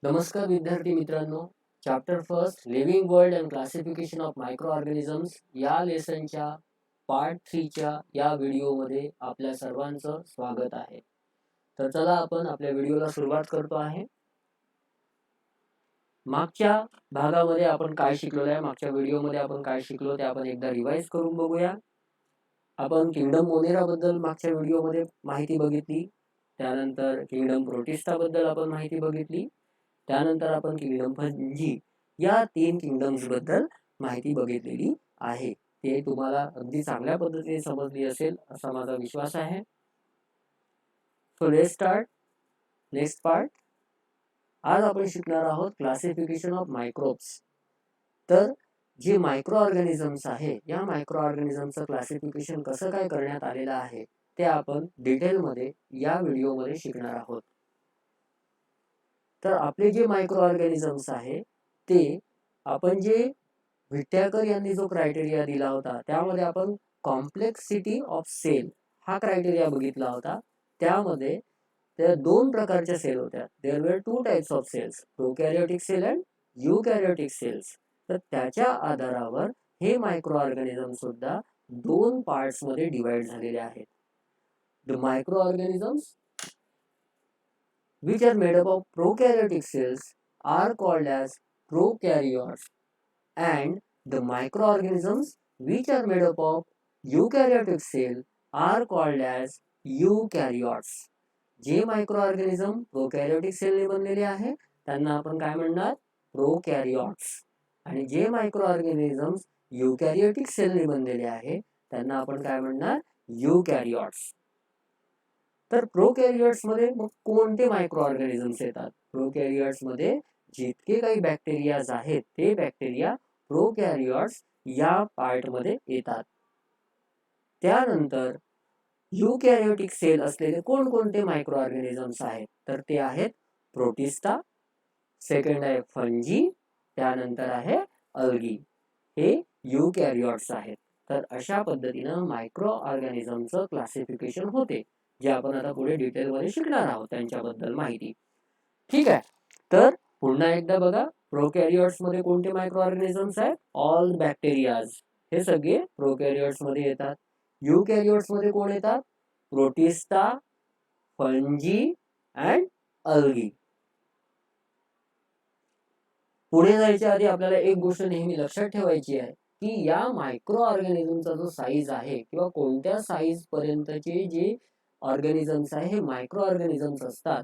नमस्कार विद्यार्थी मित्रांनो. Chapter first living world and classification of micro organisms या लेसनच्या पार्ट 3च्या या व्हिडिओमध्ये आपल्या सर्वांचं स्वागत आहे. तर चला आपण आपल्या व्हिडिओला सुरुवात करतो आहे. मागच्या भागामध्ये आपण काय शिकलो आहे, मागच्या व्हिडिओमध्ये आपण काय शिकलो ते आपण एकदा रिवाइज करून बघूया. आपण किंगडम मोनेरा बद्दल मागच्या व्हिडिओमध्ये माहिती बघितली. त्यानंतर किंगडम प्रोटिस्टा बद्दल आपण माहिती बघितली. त्यानंतर आपण किंगडम फंजी या 3 किंगडम्स बद्दल माहिती बघितलेली आहे. ते तुम्हाला अगदी चांगल्या पद्धतीने समजली असेल असा माझा विश्वास आहे. So let's start next part. आज आपण शिकणार आहोत क्लासिफिकेशन ऑफ मायक्रोब्स. तर जे मायक्रो ऑर्गॅनिझम्स आहे, या मायक्रो ऑर्गॅनिझमचं क्लासिफिकेशन कसं काय करण्यात आलेलं आहे ते आपण डिटेलमध्ये या व्हिडिओमध्ये शिकणार आहोत. तर आपले जे मायक्रो ऑर्गॅनिझम्स आहे ते आपण जे व्हिट्याकर यांनी जो क्रायटेरिया दिला होता त्यामध्ये आपण कॉम्प्लेक्सिटी ऑफ सेल हा क्रायटेरिया बघितला होता. त्यामध्ये त्या 2 प्रकारच्या सेल होत्या. There were 2 types of cells, prokaryotic cell and eukaryotic cells. तर त्याच्या आधारावर हे मायक्रो ऑर्गॅनिझम सुद्धा 2 पार्ट्स मध्ये डिवाइड झालेले आहेत. The micro organisms which are made up of prokaryotic cells are called as prokaryotes, and the microorganisms which are made up of eukaryotic cell are called as eukaryotes. जे micro organism प्रोकॅरियोटिक सेलने बनलेले आहे त्यांना आपण काय म्हणणार, प्रोकॅरियोट्स. आणि जे मायक्रो ऑर्गॅनिझम्स युकॅरियोटिक सेलने बनलेले आहे त्यांना आपण काय म्हणणार, युकॅरियोट्स. तर प्रोकॅरियोट्स मध्ये मग कोणते मायक्रो ऑर्गॅनिझम्स येतात? प्रोकॅरियोट्स मध्ये जितके काही बॅक्टेरियाज आहेत ते बॅक्टेरिया प्रोकॅरियोट्स या पार्ट मध्ये येतात. त्यानंतर युकॅरियोटिक सेल असलेले कोणकोणते मायक्रो ऑर्गॅनिझम्स आहेत? तर ते आहेत प्रोटिस्टा, सेकंड आहे फंजी, त्यानंतर आहे अल्गी. हे युकॅरियोट्स आहेत. तर अशा पद्धतीनं मायक्रो ऑर्गॅनिझमचं क्लासिफिकेशन होते, जे आपण आता पुढे डिटेलमध्ये शिकणार आहोत त्यांच्याबद्दल माहिती. ठीक आहे. तर पुन्हा एकदा बघा, प्रोकॅरियोट्स मध्ये कोणते मायक्रो ऑर्गॅनिझम्स आहेत? All bacterias. हे सगळे प्रोकॅरियोट्स मध्ये येतात. युकॅरियोट्स मध्ये कोण येतात? Protista, fungi and algae. पुढे जायच्या आधी आपल्याला एक गोष्ट नेहमी लक्षात ठेवायची आहे की या मायक्रो ऑर्गॅनिझमचा जो साईज आहे किंवा कोणत्या साईज पर्यंतचे जे ऑर्गॅनिझम्स आहे हे मायक्रो ऑर्गॅनिझम्स असतात.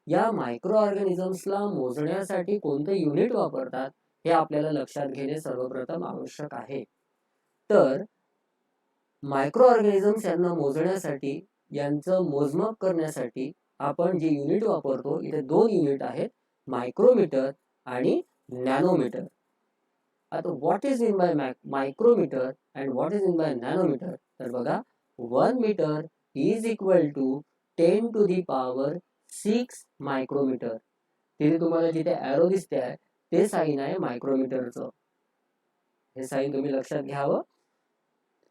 या मायक्रो ऑर्गॅनिझम्सला मोजण्यासाठी कोणतं युनिट वापरतात हे आपल्याला लक्षात घेणे सर्वप्रथम आवश्यक आहे. तर मायक्रो ऑर्गॅनिझम्स यांना मोजण्यासाठी, यांचं मोजमाप करण्यासाठी आपण जे युनिट वापरतो, इथे 2 युनिट आहेत, मायक्रोमीटर आणि नॅनोमीटर. आता what is in by micrometre and what is in by nanometre? तर बघा, 1 metre is equal to 10 to the power 6 micrometre. तिथे तुम्हाला जिथे ॲरो दिसते आहे ते साइन आहे मायक्रोमीटरचं. हे साइन तुम्ही लक्षात घ्यावं.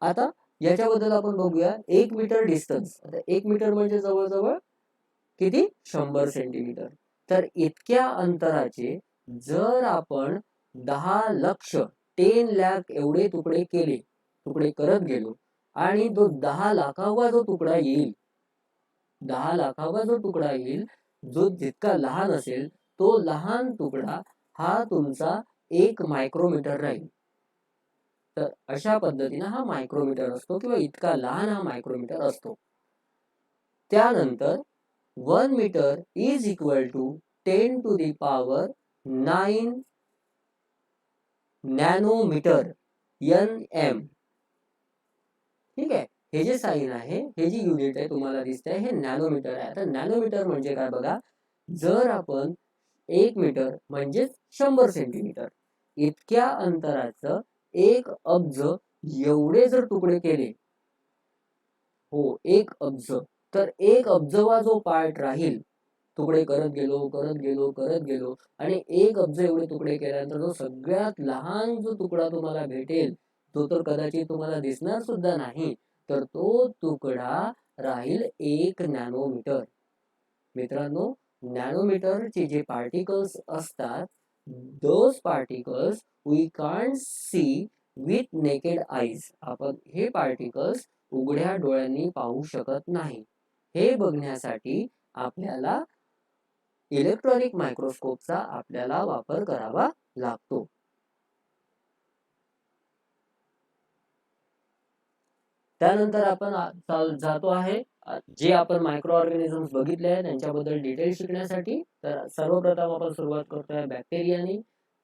आता याच्याबद्दल आपण बघूया. 1 मीटर डिस्टन्स. आता 1 मीटर म्हणजे जवळजवळ किती? 100 सेंटीमीटर. तर इतक्या अंतराचे जर आपण 10 लक्ष 10 लाख एवढे तुकडे केले, तुकडे करत गेलो, आणि तो 10 लाखावा जो तुकडा येईल, 10 लाखावा जो तुकडा येईल, जो जितका लहान असेल तो लहान तुकडा हा तुमचा 1 मायक्रोमीटर राहील. तर अशा पद्धतीने हा मायक्रोमीटर असतो किंवा इतका लहान हा मायक्रोमीटर असतो. त्यानंतर 1 metre is equal to 10 to the power 9 nanometre, NM. ठीक आहे. हे जे साइन आहे, हे जी युनिट आहे तुम्हाला दिसते आहे, हे नॅनोमीटर आहे. आता नॅनोमीटर म्हणजे काय बघा, जर आपण 1 मीटर म्हणजे 100 सेंटीमीटर इतक्या अंतराचं 1 अब्ज एवढे जर तुकडे केले, हो 1 अब्ज, तर 1 अब्जवा जो पार्ट राहील, तुकडे करत गेलो करत गेलो करत गेलो आणि 1 अब्ज एवढे तुकडे केल्यानंतर जो सगळ्यात लहान जो तुकडा तुम्हाला भेटेल, तो तर कदाचित तुम्हाला दिसणार सुद्धा नाही, तर तो तुकडा राहील 1 नॅनोमीटर. मित्रांनो, नॅनोमीटरचे जे पार्टिकल्स असतात, those particles we can't see with naked eyes. आपण हे पार्टिकल्स उघड्या डोळ्यांनी पाहू शकत नाही. हे बघण्यासाठी आपल्याला इलेक्ट्रॉनिक मायक्रोस्कोपचा आपल्याला वापर करावा लागतो. त्यानंतर आपण जातो आहे जे आपण मायक्रो ऑर्गॅनिझम्स बघितले आहेत त्यांच्याबद्दल डिटेल शिकण्यासाठी. तर सर्वप्रथम आपण सुरुवात करतोय बॅक्टेरियानी.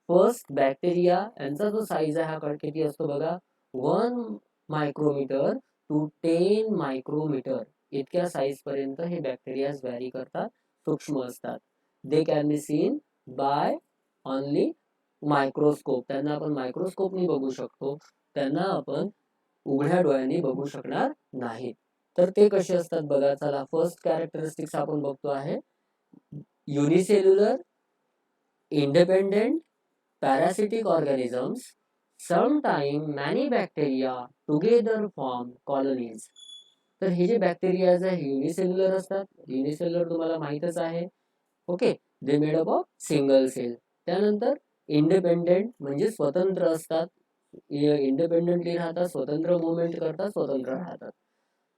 फर्स्ट बॅक्टेरिया यांचा जो साईज आहे हा किती असतो बघा, 1 मायक्रोमीटर टू 10 मायक्रोमीटर इतक्या साईज पर्यंत हे बॅक्टेरियाज व्हॅरी करतात, सूक्ष्म असतात. They can be seen by only microscope. त्यांना आपण मायक्रोस्कोपनी बघू शकतो, त्यांना आपण उघड्या डोळ्यांनी बघू शकणार नाहीत. तर ते कसे असतात बघा. चला फर्स्ट कॅरेक्टरिस्टिक्स आपण बघतो आहे. Unicellular, independent, parasitic organisms, sometime many bacteria together form colonies. तर हे जे बॅक्टेरियाज आहे युनिसेल्युलर असतात. युनिसेल्युलर तुम्हाला माहितच आहे. Okay, they made up of single cell. त्यानंतर इंडिपेंडेंट म्हणजे स्वतंत्र असतात, इंडिपेंडेंटली राहतात, स्वतंत्र मुवमेंट करतात, स्वतंत्र राहतात.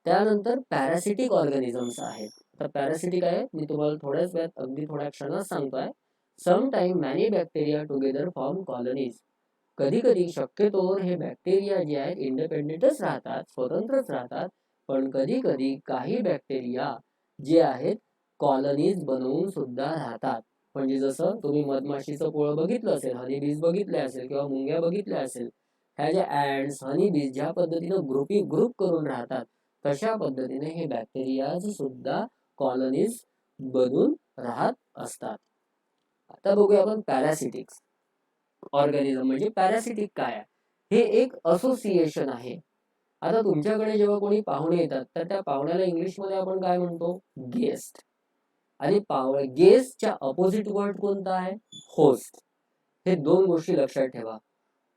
त्यानंतर पॅरासिटिक ऑर्गॅनिझम्स आहेत. तर पॅरासिटिक आहे मी तुम्हाला थोड्याच वेळात अगदी थोड्या क्षणात सांगतोय. Some time many bacteria together form colonies. कधी कधी शक्यतोवर हे बॅक्टेरिया जे आहेत इंडिपेंडेंटच राहतात, स्वतंत्रच राहतात, पण कधी कधी काही बॅक्टेरिया जे आहेत कॉलनीज बनवून सुद्धा राहतात. म्हणजे जसं तुम्ही मधमाशीचं पोळं बघितलं असेल, हनी बीज बघितले असेल किंवा मुंग्या बघितल्या असेल, ह्या ज्या ऍंड्स, हनी बीज ज्या पद्धतीनं ग्रुप करून राहतात, तशा पद्धतीने हे बॅक्टेरियाज सुद्धा कॉलनीज बनून राहत असतात. आता बघूया आपण पॅरासिटिक्स ऑर्गॅनिझम. म्हणजे पॅरासिटिक काय आहे? हे एक असोसिएशन आहे. आता तुमच्याकडे जेव्हा कोणी पाहुणे येतात तर त्या पाहुण्याला इंग्लिशमध्ये आपण काय म्हणतो? गेस्ट. आणि गेस्टच्या अपोजिट वर्ड कोणता आहे? होस्ट. हे दोन गोष्टी लक्षात ठेवा,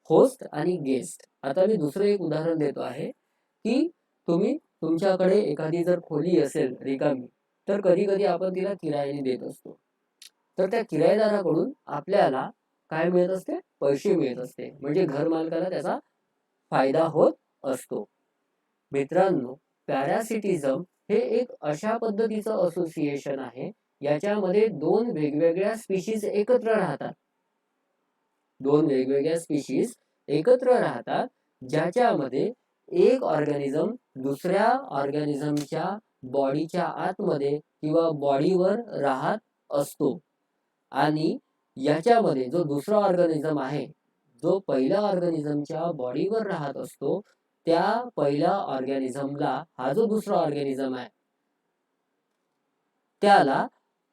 होस्ट आणि गेस्ट. आता मी दुसरं एक उदाहरण देतो आहे की तुमच्याकडे एखादी जर खोली असेल रिकामी, तर कधी कधी आपण तिला किरायाने देत असतो. तर त्या किरायेदाराकडून आपल्याला काय मिळत असते? पैसे मिळत असते. म्हणजे घर मालकाला त्याचा फायदा होत असतो. मित्रांनो, पॅरासिटिझम हे एक अशा पद्धतीचं असोसिएशन आहे, याच्यामध्ये दोन वेगवेगळ्या स्पीशीज एकत्र राहतात. दोन वेगवेगळ्या स्पीशीज एकत्र राहतात, ज्याच्यामध्ये एक ऑर्गॅनिझम दुसऱ्या ऑर्गॅनिझमच्या बॉडीच्या आतमध्ये किंवा बॉडीवर राहत असतो. आणि याच्यामध्ये जो दुसरा ऑर्गॅनिझम आहे, जो पहिल्या ऑर्गॅनिझमच्या बॉडीवर राहत असतो, त्या पहिल्या ऑर्गॅनिझमला हा जो दुसरा ऑर्गॅनिझम आहे त्याला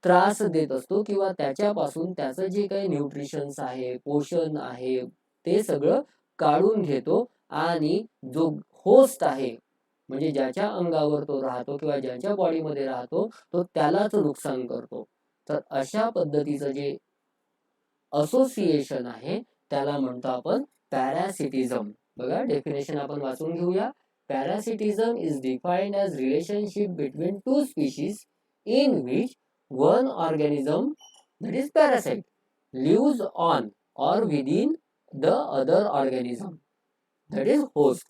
त्रास देत असतो किंवा त्याच्यापासून त्याचं जे काही न्यूट्रिशन्स आहे, पोषण आहे, ते सगळं काढून घेतो. आणि जो होस्ट आहे, म्हणजे ज्याच्या अंगावर तो राहतो किंवा ज्याच्या बॉडीमध्ये राहतो, तो त्यालाच नुकसान करतो. तर अशा पद्धतीचं जे असोसिएशन आहे त्याला म्हणतो आपण पॅरासिटिझम. बघा डेफिनेशन आपण वाचून घेऊया. Parasitism is defined as relationship between two species in which one organism, that is parasite, lives on or within the other organism, that is host.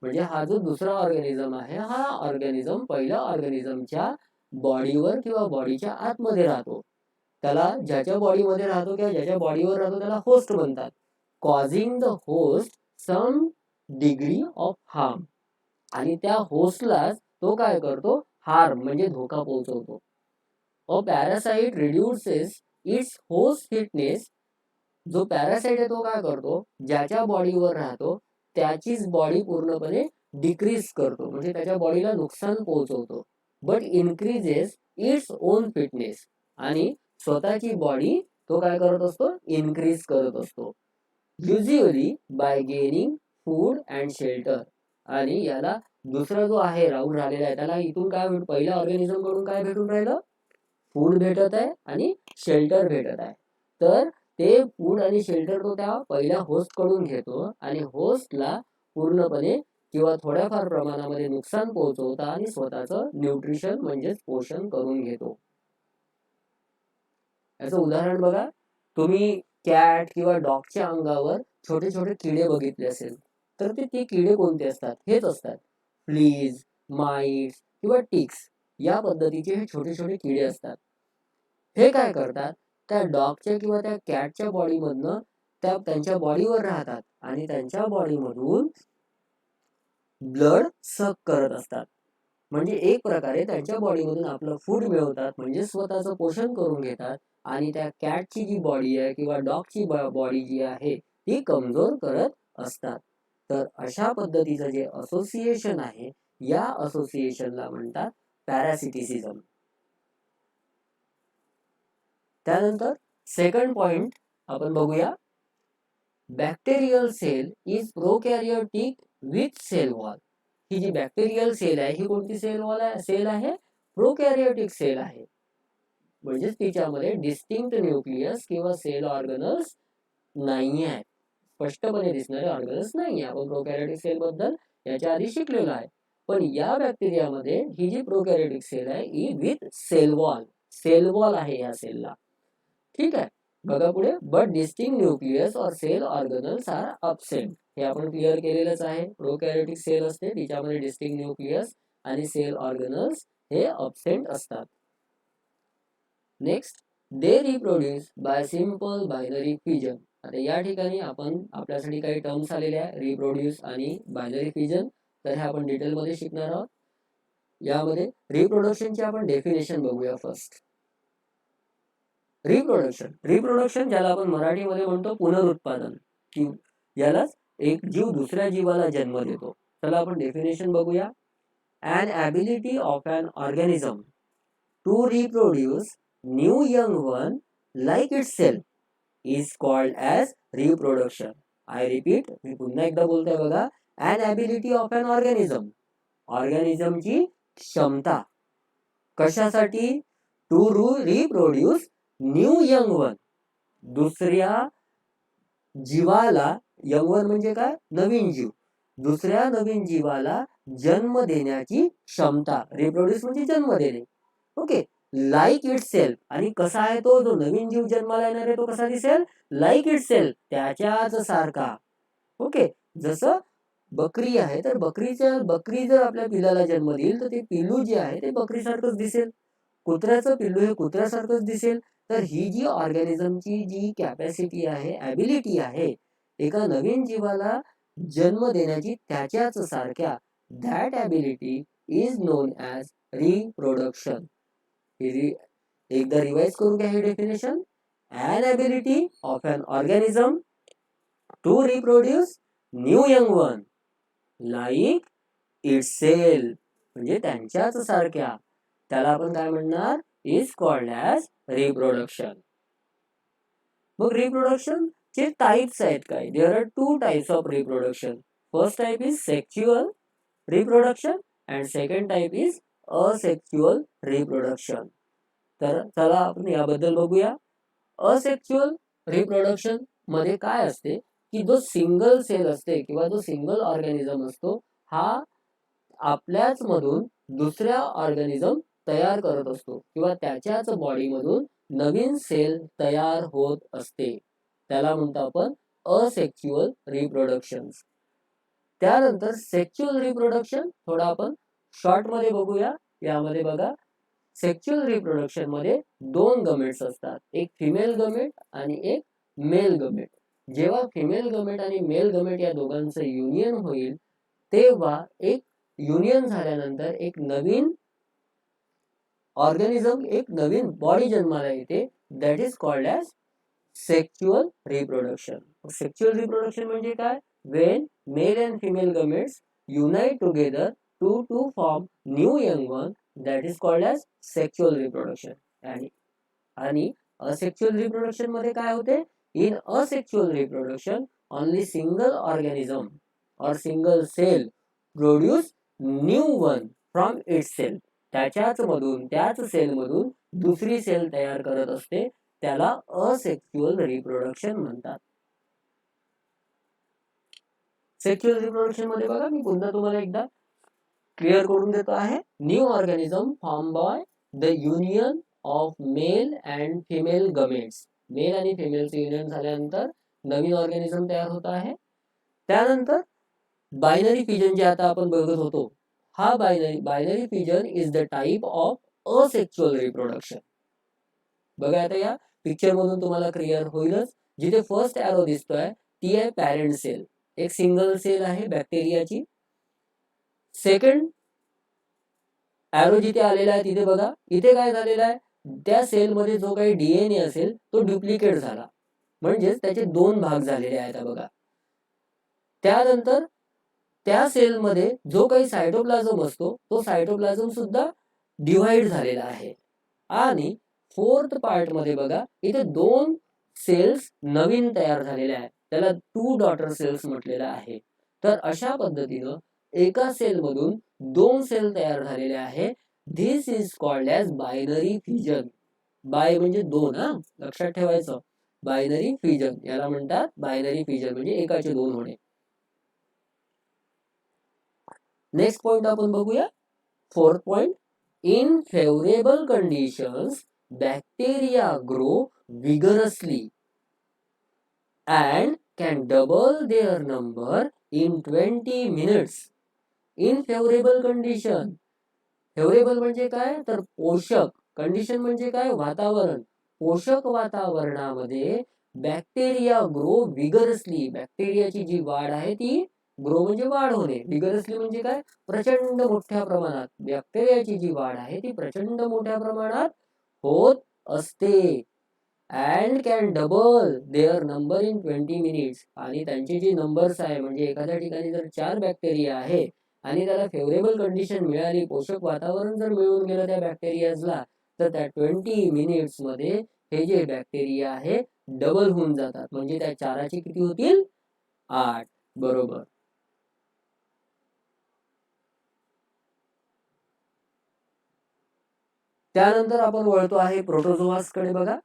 म्हणजे हा जो दुसरा ऑर्गॅनिझम आहे, हा ऑर्गॅनिझम पहिल्या ऑर्गॅनिझमच्या बॉडीवर किंवा बॉडीच्या आतमध्ये राहतो. त्याला ज्याच्या बॉडीमध्ये राहतो किंवा ज्याच्या बॉडीवर राहतो त्याला होस्ट म्हणतात. Causing the host some degree of harm. आणि त्या होस्टला तो काय करतो? हार्म म्हणजे धोका पोहोचवतो. A parasite reduces its host fitness. जो पॅरासाइट आहे तो काय करतो? ज्याच्या बॉडीवर राहतो त्याचीच बॉडी पूर्णपणे डिक्रीज करतो, म्हणजे त्याच्या बॉडीला नुकसान पोहोचवतो. But increases its own fitness. आणि स्वतःची बॉडी तो काय करत असतो? इन्क्रीज करत असतो. Usually bye gaining food and shelter. आणि याला दुसरा जो आहे राहून राहिलेला आहे त्याला इथून काय पहिल्या ऑर्गॅनिझम कडून काय भेटून राहिलं? फूड भेटत आहे आणि शेल्टर भेटत आहे. तर ते फूड आणि शेल्टर तो त्या पहिल्या होस्ट कडून घेतो आणि होस्टला पूर्णपणे किंवा थोड्याफार प्रमाणामध्ये नुकसान पोहोचवता आणि स्वतःचं न्यूट्रिशन म्हणजेच पोषण करून घेतो. याचं उदाहरण बघा, तुम्ही कॅट किंवा डॉगच्या अंगावर छोटे छोटे किडे बघितले असेल, तर ते किडे कोणते असतात? हेच असतात, फ्लीज, माइट्स किंवा टिक्स. या पद्धतीचे हे छोटे छोटे किडे असतात. हे काय करतात, त्या डॉगच्या किंवा त्या कॅटच्या बॉडीमधनं त्यांच्या बॉडीवर राहतात आणि त्यांच्या बॉडीमधून ब्लड सक करत असतात. म्हणजे एक प्रकारे त्यांच्या बॉडीमधून आपलं फूड मिळवतात, म्हणजे स्वतःचं पोषण करून घेतात आणि त्या कॅटची जी बॉडी आहे किंवा डॉगची बॉडी जी आहे ती कमजोर करत असतात. तर अशा पद्धतीचं जे असोसिएशन आहे, या असोसिएशनला म्हणतात पॅरासिटिसिझम. त्यानंतर सेकंड पॉइंट आपण बघूया, bacterial cell is prokaryotic with cell wall. ही जी बॅक्टेरियल सेल आहे ही कोणती सेल आहे? प्रोकॅरियोटिक सेल आहे. म्हणजेच तिच्यामध्ये डिस्टिंक्ट न्यूक्लियस किंवा सेल ऑर्गनल्स नाही आहे, स्पष्टपणे दिसणारे ऑर्गनल्स नाही आहे. आपण प्रोकॅरियोटिक सेल बद्दल याच्या आधी शिकलेलो आहे. पण या बॅक्टेरियामध्ये ही जी प्रोकॅरियोटिक सेल आहे ही विथ सेल वॉल आहे या सेलला. ठीक आहे, बघा पुढे, बट डिस्टिंक्ट न्यूक्लियस और सेल ऑर्गनल्स आर अब्सेंट. हे आपण क्लिअर केलेलंच आहे. प्रोकॅरियोटिक सेल असते तिच्यामध्ये डिस्टिंक्ट न्यूक्लियस आणि सेल ऑर्गनल्स हे अब्सेंट असतात. Next, they reproduce by simple binary fission. आता या ठिकाणी आपण आपल्यासाठी काही टर्म्स आलेल्या आहे, रिप्रोड्यूस आणि बायनरी फिजन. तर हे आपण डिटेलमध्ये शिकणार आहोत. यामध्ये रिप्रोडक्शनची आपण डेफिनेशन बघूया फर्स्ट. रिप्रोडक्शन ज्याला आपण मराठीमध्ये म्हणतो पुनरुत्पादन, की यालाच एक जीव दुसऱ्या जीवाला जन्म देतो. चला आपण डेफिनेशन बघूया. An ability of an organism to reproduce new young one like itself is called as reproduction. I repeat, मी पुन्हा एकदा बोलतोय बघा. An ability of an organismची क्षमता कशासाठी? To reproduce new young one, दुसऱ्या जीवाला, यंग वन म्हणजे काय? नवीन जीव. दुसऱ्या नवीन जीवाला जन्म देण्याची क्षमता. रिप्रोड्यूस म्हणजे जन्म देणे. Okay, like it self. आणि कसा आहे तो जो नवीन जीव जन्माला येणार आहे, तो कसा दिसेल? लाईक इट सेल्फ, त्याच्याच सारखा. ओके, जसं बकरी आहे तर बकरी जर आपल्या पिल्लाला जन्म देईल तर ते पिल्लू जे आहे ते बकरीसारखंच दिसेल. कुत्र्याचं पिल्लू हे कुत्र्यासारखंच दिसेल. तर ही जी ऑर्गॅनिझमची जी कॅपॅसिटी आहे, ॲबिलिटी आहे, एका नवीन जीवाला जन्म देण्याची त्याच्याच सारख्या, that ability is known as reproduction. एकदा रिवाइज करू घ्या हे definition. An ability of an organism to reproduce new young one like itself, म्हणजे त्यांच्याच सारख्या, त्याला आपण काय म्हणणार? Is called as reproduction. मग रिप्रोडक्शन चे टाइप्स आहेत काय? There are 2 types of reproduction. First type is sexual reproduction and second type is asexual reproduction. तर चला आपण याबद्दल बघूया. असेक्शुअल रिप्रोडक्शन मध्ये काय असते, की जो सिंगल सेल असते किंवा जो सिंगल ऑर्गॅनिझम असतो, हा आपल्याच मधून दुसऱ्या ऑर्गॅनिझम तयार करत असतो किंवा त्याच्याच बॉडीमधून नवीन सेल तयार होत असते. त्याला म्हणतो आपण असेक्शुअल रिप्रोडक्शन. त्यानंतर सेक्शुअल रिप्रोडक्शन थोडा आपण शॉर्ट मध्ये बघूया. यामध्ये बघा, सेक्शुअल रिप्रोडक्शन मध्ये 2 गमेट्स असतात, एक फिमेल गमेट आणि एक मेल गमेट. जेव्हा फिमेल गमेट आणि मेल गमेट या दोघांचं युनियन होईल, तेव्हा एक युनियन झाल्यानंतर एक नवीन ऑर्गॅनिझम, एक नवीन बॉडी जन्माला येते. That is called as sexual reproduction. Sexual reproduction म्हणजे काय? When male and female gametes unite together to form new young one, that is called as sexual reproduction. आणि असेक्शुअल रिप्रोडक्शन मध्ये काय होते? In asexual reproduction only single organism और single cell produce new one from itself. त्याच्याच cell मधून दुसरी cell तयार करत असते. त्याला असेक्शुअल रिप्रोडक्शन म्हणतात. सेक्शुअल रिप्रोडक्शन मध्ये बघा, मी पुन्हा तुम्हाला एकदा क्लिअर करून देतो आहे. New organism form by the union of male and female gametes. Male आणि फिमेलचे युनियन झाल्यानंतर नवीन ऑर्गॅनिझम तयार होत आहे. त्यानंतर बायनरी फिजन जे आता आपण बघत होतो, हा binary fission is the type of asexual reproduction. बघा आता या पिक्चर मधून तुम्हाला क्लिअर होईलच. जिथे फर्स्ट एरो दिसतोय ती आहे पॅरेंट सेल, एक सिंगल सेल आहे बॅक्टेरियाची. सेकंड एरो जिथे आलेला आहे तिथे बघा, इथे काय झालेलं आहे, त्या सेलमध्ये जो काही डीएनए असेल तो डुप्लिकेट झाला, म्हणजेच त्याचे 2 भाग झालेले आहेत बघा. त्यानंतर त्या सेलमध्ये जो काही सायटोप्लाझम असतो तो सायटोप्लाझम सुद्धा डिव्हाइड झालेला आहे. आणि फोर्थ पार्ट मध्ये बघा, इथे 2 सेल्स नवीन तयार झालेल्या आहेत, त्याला 2 डॉटर सेल्स म्हटलेलं आहे. तर अशा पद्धतीनं एका सेल मधून 2 सेल तयार झालेले आहे. This is called as binary fission. By म्हणजे 2, लक्षात ठेवायचं. बायनरी फिजन याला म्हणतात बायनरी फिजन, म्हणजे एकाचे 2 होणे. नेक्स्ट पॉइंट आपण बघूया, fourth point. In favourable conditions bacteria grow vigorously and can double their number in 20 minutes. In favorable condition. Favourable म्हणजे काय, तर पोषक. कंडिशन म्हणजे काय, वातावरण. पोषक वातावरणामध्ये बॅक्टेरिया ग्रो विगरसली. बॅक्टेरियाची जी वाढ आहे ती, ग्रो म्हणजे वाढ होणे, विगरसली म्हणजे काय, प्रचंड मोठ्या प्रमाणात. बॅक्टेरियाची जी वाढ आहे ती प्रचंड मोठ्या प्रमाणात होत असते. And can double their number in 20 minutes. आणि त्यांचे जे नंबर्स आहे, म्हणजे एखाद्या ठिकाणी जर 4 बॅक्टेरिया आहे आणि त्याला फेवरेबल कंडिशन मिळाली, पोषक वातावरण जर मिळून गेलं त्या बॅक्टेरियाजला, तर त्या 20 मिनिट्स मध्ये हे जे बॅक्टेरिया आहे डबल होऊन जातात. म्हणजे त्या 4चे किती होतील, 8. बरोबर. त्यानंतर आपण वळतो आहे प्रोटोझोआस कडे. बघा,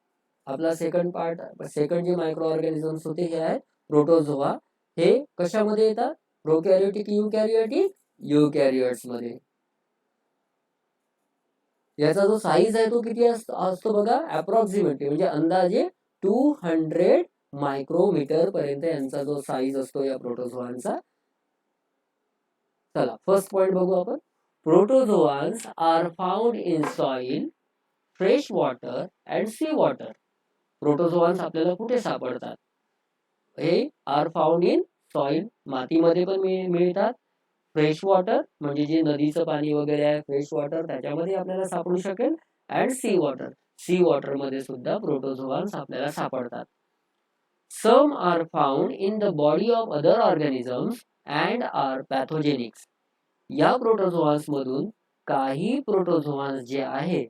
आपला सेकंड पार्ट, सेकंड जे मायक्रो ऑर्गॅनिझम्स होते हे आहेत प्रोटोझोआ. हे कशामध्ये येतात, प्रोकॅरियोटिक, युकॅरियोटिक, युकॅरियोट्स मध्ये. याचा जो साईज आहे तो किती असतो बघा, अप्रॉक्सिमेटली म्हणजे अंदाजे 200 मायक्रोमीटर पर्यंत यांचा जो साईज असतो या प्रोटोझोआंचा. चला फर्स्ट पॉइंट बघू आपण. Protozoans are found in soil, fresh water and sea water. Protozoans आपल्याला कुठे सापडतात, हे आर फाउंड इन सॉइल, मातीमध्ये पण मिळतात. फ्रेश वॉटर म्हणजे जे नदीचं पाणी वगैरे आहे, फ्रेश वॉटर त्याच्यामध्ये आपल्याला सापडू शकेल. And sea water, sea water मध्ये सुद्धा प्रोटोझोआन्स आपल्याला सापडतात. Some are found in the body of other organisms and are pathogenics. या प्रोटोझोआन्स मधून काही प्रोटोझोआन्स जे आहे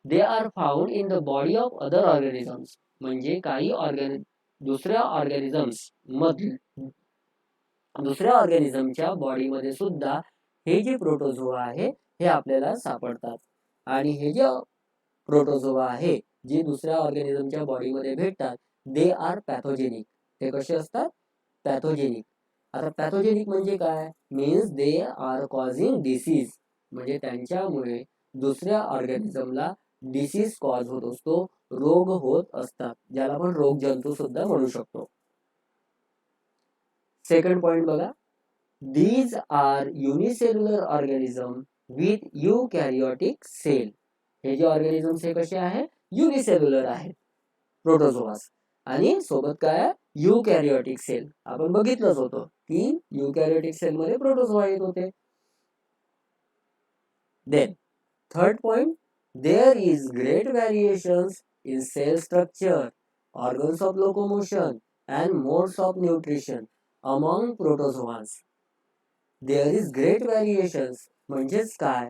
they are found in the body of other organisms. म्हणजे काही दुसऱ्या ऑर्गॅनिझमच्या बॉडीमध्ये सुद्धा हे जे प्रोटोझोआ आहे हे आपल्याला सापडतात. आणि हे जे प्रोटोझोआ आहे जे दुसऱ्या ऑर्गॅनिझमच्या बॉडीमध्ये भेटतात, दे आर पॅथोजेनिक. ते कसे असतात, पॅथोजेनिक. आता पॅथोजेनिक म्हणजे काय, means they are causing disease. म्हणजे त्यांच्यामुळे दुसऱ्या ऑर्गॅनिझमला डिसीज कॉज होत असतो, रोग होत असतात, ज्याला आपण रोगजंतू सुद्धा म्हणू शकतो. सेकंड पॉइंट बघा, these are unicellular organism with eukaryotic cell. हे जे ऑर्गॅनिझम्स हे कसे आहे, युनिसेल्युलर आहेत प्रोटोझोआस, आणि सोबत काय, युकॅरियोटिक सेल. आपण बघितलंच होतं की युकॅरियोटिक सेल मध्ये प्रोटोझोआ येत होते. Then third point, there is great variations in cell structure, organs of locomotion and modes of nutrition among protozoans. There is great variations म्हणजेच काय,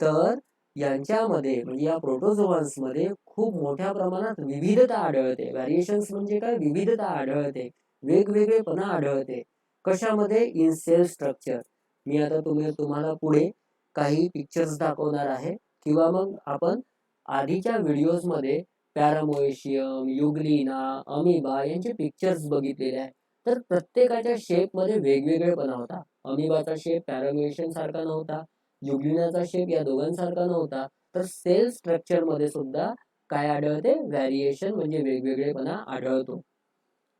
तर यांच्यामध्ये म्हणजे या प्रोटोझोआन्स मध्ये खूप मोठ्या प्रमाणात विविधता आढळते. व्हेरिएशन्स म्हणजे काय, विविधता आढळते, वेगवेगळेपणा आढळते. कशामध्ये, इन सेल स्ट्रक्चर. मी आता तुम्हाला पुढे काही पिक्चर्स दाखवणार आहे, किंवा मग आपण आधीच्या व्हिडिओज मध्ये पॅरामोएशियम, युग्लिना, अमिबा यांचे पिक्चर्स बघितलेले आहे. तर प्रत्येकाच्या शेप मध्ये वेगवेगळेपणा होता. अमिबाचा शेप पॅरामोएशियम सारखा नव्हता, युग्लिनाचा शेप या दोघांसारखा नव्हता. तर सेल स्ट्रक्चर मध्ये सुद्धा काय आढळते, व्हॅरिएशन म्हणजे वेगवेगळेपणा आढळतो.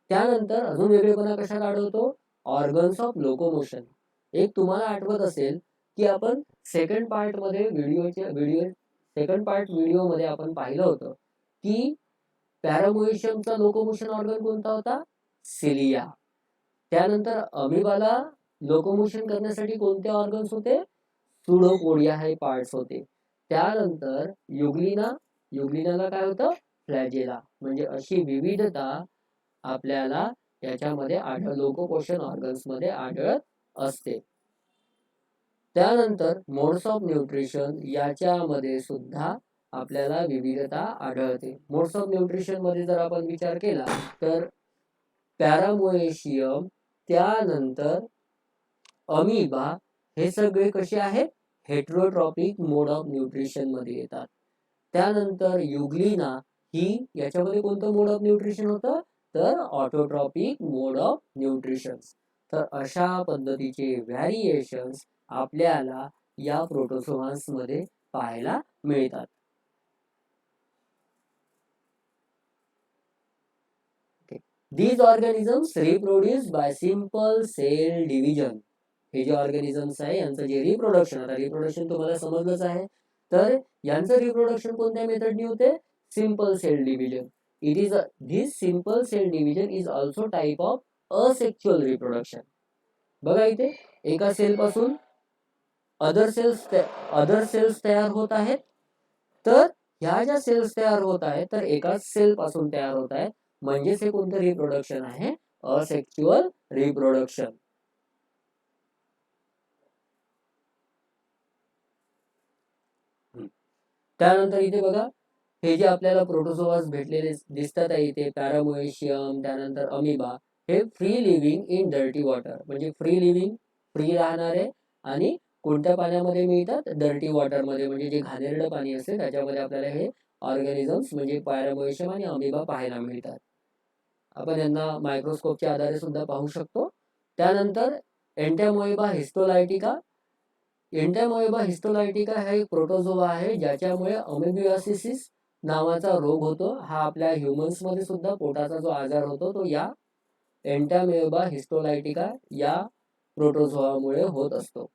त्यानंतर अजून वेगळेपणा कशात आढळतो, ऑर्गन्स ऑफ लोकोमोशन. एक तुम्हाला आठवत असेल की आपण सेकंड पार्ट मध्ये सेकंड पार्ट व्हिडिओ आपण पाहिलं होतं की पॅरामोएशियमचा लोकोमोशन ऑर्गन कोणता होता, सिलिया. त्यानंतर अमिबाला लोकोमोशन करण्यासाठी कोणते ऑर्गन्स होते, सुडोपोडिया हे पार्ट्स होते. त्यानंतर युग्लिनाला काय होतं, फ्लॅजेला. म्हणजे अशी विविधता आपल्याला याच्यामध्ये लोकोमोशन ऑर्गन्स मध्ये आढळत असते. त्यानंतर मोड्स ऑफ न्यूट्रिशन याच्यामध्ये सुद्धा आपल्याला विविधता आढळते. मोड्स ऑफ न्यूट्रिशन मध्ये जर आपण विचार केला तर पॅरामोएशियम, त्यानंतर अमिबा हे सगळे कसे आहेत, हेट्रोट्रॉपिक मोड ऑफ न्यूट्रिशन मध्ये येतात. त्यानंतर युग्लिना ही याच्यामध्ये कोणतं मोड ऑफ न्यूट्रिशन होतं, तर ऑटोट्रॉपिक मोड ऑफ न्यूट्रिशन. तर अशा पद्धतीचे व्हॅरिएशन्स आपल्याला या प्रोटोझोआन्स मध्ये पाहायला मिळतात. These organisms reproduce by simple cell division. हे जे ऑर्गॅनिझम्स आहे यांचं जे रिप्रोडक्शन, आता रिप्रोडक्शन तुम्हाला समजलंच आहे, तर यांचं रिप्रोडक्शन कोणत्या मेथडनी होते, simple cell division. This simple cell division is also type of asexual reproduction. बघा इथे एका सेल पासून अदर सेल्स तयार होत आहेत. तर ह्या ज्या सेल्स तयार होत आहेत तर एकाच सेल पासून तयार होत आहेत, म्हणजेच हे कोणतं रिप्रोडक्शन आहे, असेक्च्युअल रिप्रोडक्शन. त्यानंतर इथे बघा हे जे आपल्याला प्रोटोझोआस भेटलेले दिसतात आहे इथे, पॅरामोएशियम, त्यानंतर अमिबा, हे free living in dirty water. म्हणजे फ्री राहणारे आणि कोणत्या पाण्यामध्ये मिळतात, डर्टी वॉटर मध्ये. म्हणजे जे घाणेरडं पाणी असते त्याच्यामध्ये आपल्याला हे ऑर्गॅनिझम्स म्हणजे पॅरामोएशियम आणि अमिबा पाहायला मिळतात. आपण यांना मायक्रोस्कोपच्या आधारे सुद्धा पाहू शकतो. त्यानंतर एंटॅमोएबा हिस्टोलायटिका. एंटॅमोएबा हिस्टोलायटिका हा एक प्रोटोझोआ आहे ज्याच्यामुळे अमेबियासिस नावाचा रोग होतो. हा आपल्या ह्युमन्स मध्ये सुद्धा पोटाचा जो आजार होतो तो या एंटॅमोएबा हिस्टोलायटिका या प्रोटोझोआमुळे होत असतो.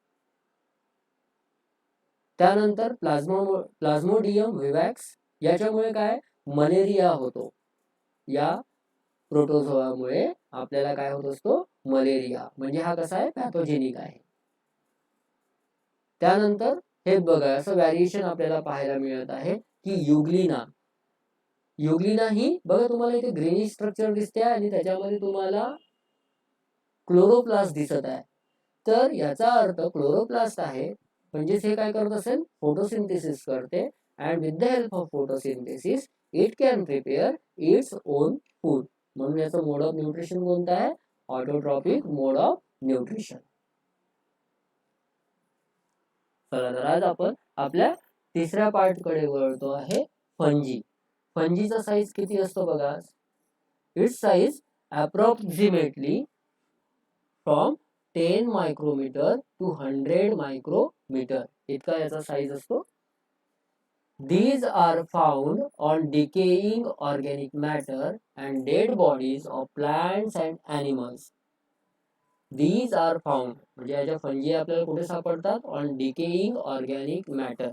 त्यानंतर प्लाझ्मोडियम विवॅक्स, याच्यामुळे काय, मलेरिया होतो. या प्रोटोझोआमुळे आपल्याला काय होत असतो, मलेरिया. म्हणजे हा कसा आहे, पॅथोजेनिक आहे. त्यानंतर हे बघा असं व्हॅरिएशन आपल्याला पाहायला मिळत आहे की युग्लिना ही बघा तुम्हाला इथे ग्रीनिश स्ट्रक्चर दिसते आणि त्याच्यामध्ये तुम्हाला क्लोरोप्लास्ट दिसत आहे. तर याचा अर्थ क्लोरोप्लास्ट आहे, म्हणजेच हे काय करत असेल, फोटोसिंथेसिस करते. And with the help of photosynthesis it can prepare its own food. म्हणून याचं मोड ऑफ न्यूट्रिशन कोणतं आहे, ऑटोट्रॉपिक मोड ऑफ न्यूट्रिशन. चला तर आज आपण आपल्या तिसऱ्या पार्ट कडे वळतो आहे, फंजी. फंजीचा साईज किती असतो बघा, its size approximately from 10 micrometre to 100 micrometre इतका याचा साईज असतो. These are found on decaying organic matter and dead bodies of plants and animals. These are found म्हणजे याच्या फंजी आपल्याला कुठे सापडतात, on decaying organic matter.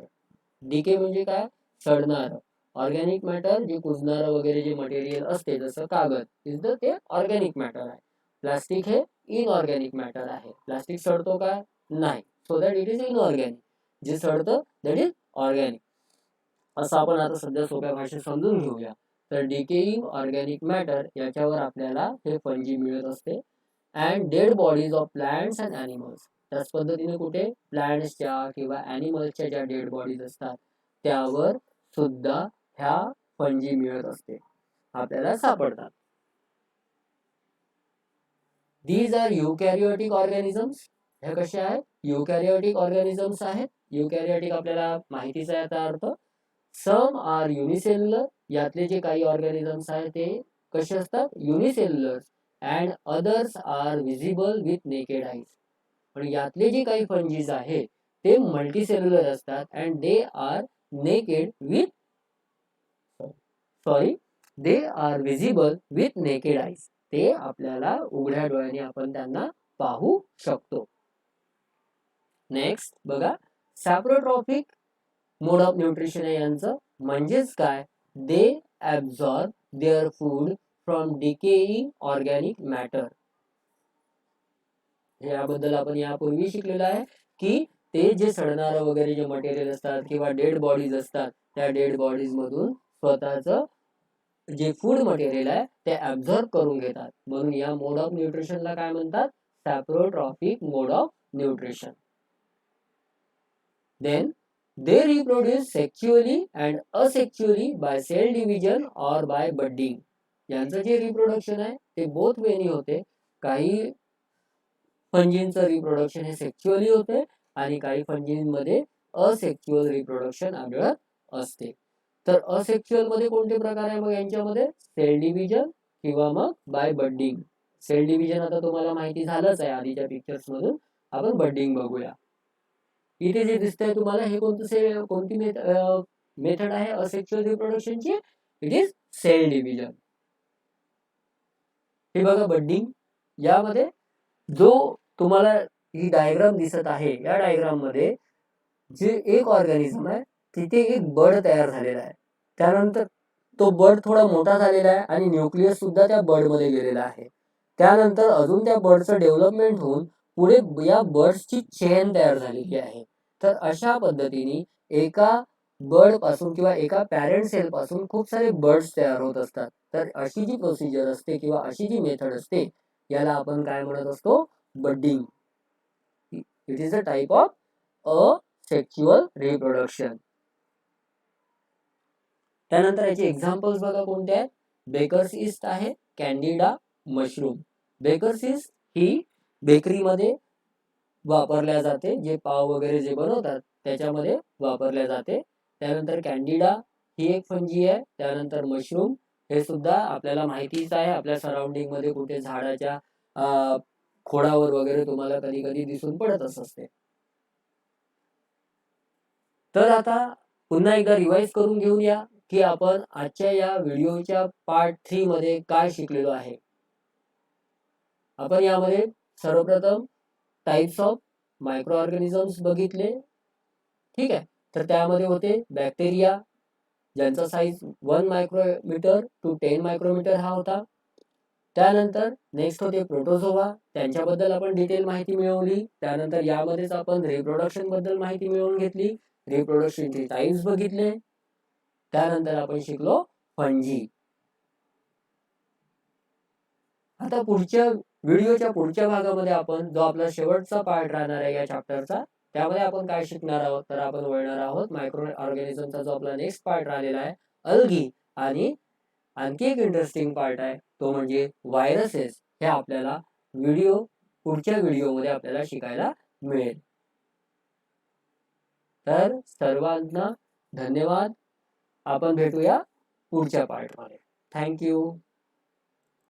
Decay म्हणजे काय, सडणार. ऑर्गॅनिक मॅटर जे कुजणारं वगैरे जे मटेरियल असते जसं कागद, इथं ते ऑर्गॅनिक मॅटर आहे. प्लास्टिक हे इनऑर्गॅनिक मॅटर आहे. प्लास्टिक सडतो का, नाही. So that it is inorganic. जे सडतं दॅट इज ऑर्गॅनिक. असं आपण आता सध्या सोप्या भाषेत समजून घेऊया. तर डिकेइंग ऑर्गॅनिक मॅटर याच्यावर आपल्याला हे फंजी मिळत असते. And dead bodies of plants and animals. त्याच पद्धतीने कुठे, प्लांट्सच्या किंवा ॲनिमल्सच्या ज्या डेड बॉडीज असतात त्यावर सुद्धा ह्या फंजी मिळत असते, आपल्याला सापडतात. These are eukaryotic organisms. हे कसे आहेत, युकॅरियोटिक ऑर्गॅनिझम्स आहेत. युकॅरियोटिक आपल्याला माहितीच आहे याचा अर्थ. Some are unicellular. यातले जे काही ऑर्गॅनिझम्स आहेत ते कसे असतात, unicellular. And others are visible with naked eyes. आणि यातले जे काही फंजीज आहेत ते मल्टीसेल्युलर असतात. And they are naked with sorry they are visible with naked eyes. ते आपल्याला उघड्या डोळ्याने आपण त्यांना पाहू शकतो. नेक्स्ट बघा, सॅप्रोट्रॉपिक मोड ऑफ न्यूट्रिशन आहे यांचं. म्हणजेच काय, they absorb their food from decaying organic matter. याबद्दल आपण यापूर्वी शिकलेलं आहे की ते जे सडणारं वगैरे जे मटेरियल असतात किंवा डेड बॉडीज असतात, त्या डेड बॉडीज मधून स्वतःचं जे फूड मटेरियल आहे ते ऍब्झॉर्ब करून घेतात. म्हणून या मोड ऑफ न्यूट्रिशनला काय म्हणतात, saprotrophic mode of nutrition. Then they reproduce sexually and asexually by cell division or by budding. यांचं जे रिप्रोडक्शन आहे ते बोथ वेनी होते. काही फंजींचं रिप्रोडक्शन हे सेक्च्युअली होते आणि काही फंजींमध्ये असेक्च्युअल रिप्रोडक्शन आढळत असते. तर असेक्च्युअल मध्ये कोणते प्रकार आहे मग यांच्यामध्ये, सेल डिव्हिजन किंवा मग बाय बडिंग. सेल डिव्हिजन आता तुम्हाला माहिती झालंच आहे आधीच्या पिक्चर्स मधून. आपण बडिंग बघूया. इथे जे दिसतंय तुम्हाला हे कोणती मेथड आहे असेक्च्युअल रिप्रोडक्शनची, इट इज सेल डिव्हिजन. हे बघा बडिंग, यामध्ये जो तुम्हाला ही डायग्राम दिसत आहे, या डायग्राम मध्ये जे एक ऑर्गॅनिझम आहे तिथे एक बर्ड तयार झालेला आहे. त्यानंतर तो बर्ड थोडा मोठा झालेला आहे आणि न्यूक्लियस सुद्धा त्या बर्ड मध्ये गेलेला आहे. त्यानंतर अजून त्या बर्डचं डेव्हलपमेंट होऊन पुढे या बर्ड्सची चेन तयार झालेली आहे. तर अशा पद्धतीने एका बर्ड पासून किंवा एका पॅरेंट सेल पासून खूप सारे बर्ड्स तयार होत असतात. तर अशी जी प्रोसिजर असते किंवा अशी जी मेथड असते याला आपण काय म्हणत असतो, budding. It is a type of asexual reproduction. त्यानंतर याचे एक्झाम्पल्स बघा कोणते आहेत. बेकर्स ईस्ट आहे, कॅन्डिडा, मशरूम. बेकर्स ईस्ट ही बेकरीमध्ये वापरल्या जाते, जे पाव वगैरे जे बनवतात त्याच्यामध्ये वापरल्या जाते. त्यानंतर कॅन्डिडा ही एक फंजी आहे. त्यानंतर मशरूम हे सुद्धा आपल्याला माहितीच आहे, आपल्या सराउंडिंग मध्ये कुठे झाडाच्या खोडावर वगैरे तुम्हाला कधी कधी दिसून पडतच असते. तर आता पुन्हा एकदा रिवाइज करून घेऊया की आपण आजच्या या व्हिडिओच्या पार्ट 3 मध्ये काय शिकलेलो आहे. आपण यामध्ये सर्वप्रथम टाइप्स ऑफ मायक्रो ऑर्गॅनिझम्स बघितले. ठीक आहे, तर त्यामध्ये होते बॅक्टेरिया, ज्यांचा साईज 1 मायक्रोमीटर टू 10 मायक्रोमीटर हा होता. त्यानंतर नेक्स्ट होते प्रोटोझोआ, त्यांच्याबद्दल आपण डिटेल माहिती मिळवली. त्यानंतर यामध्येच आपण रिप्रोडक्शन बद्दल माहिती मिळवून घेतली, रिप्रोडक्शनचे टाइप्स बघितले. त्यानंतर आपण शिकलो फंजी. आता पुढच्या व्हिडिओच्या पुढच्या भागामध्ये आपण जो आपला शेवटचा पार्ट राहणार आहे या चॅप्टरचा, त्यामध्ये आपण काय शिकणार आहोत, तर आपण वळणार आहोत मायक्रो ऑर्गॅनिझमचा जो आपला नेक्स्ट पार्ट राहिलेला आहे अल्गी. आणि आणखी एक इंटरेस्टिंग पार्ट आहे तो म्हणजे व्हायरसेस. हे आपल्याला पुढच्या व्हिडिओमध्ये आपल्याला शिकायला मिळेल. तर सर्वांना धन्यवाद. आपण भेटूया पुढच्या पार्टमध्ये. थँक्यू.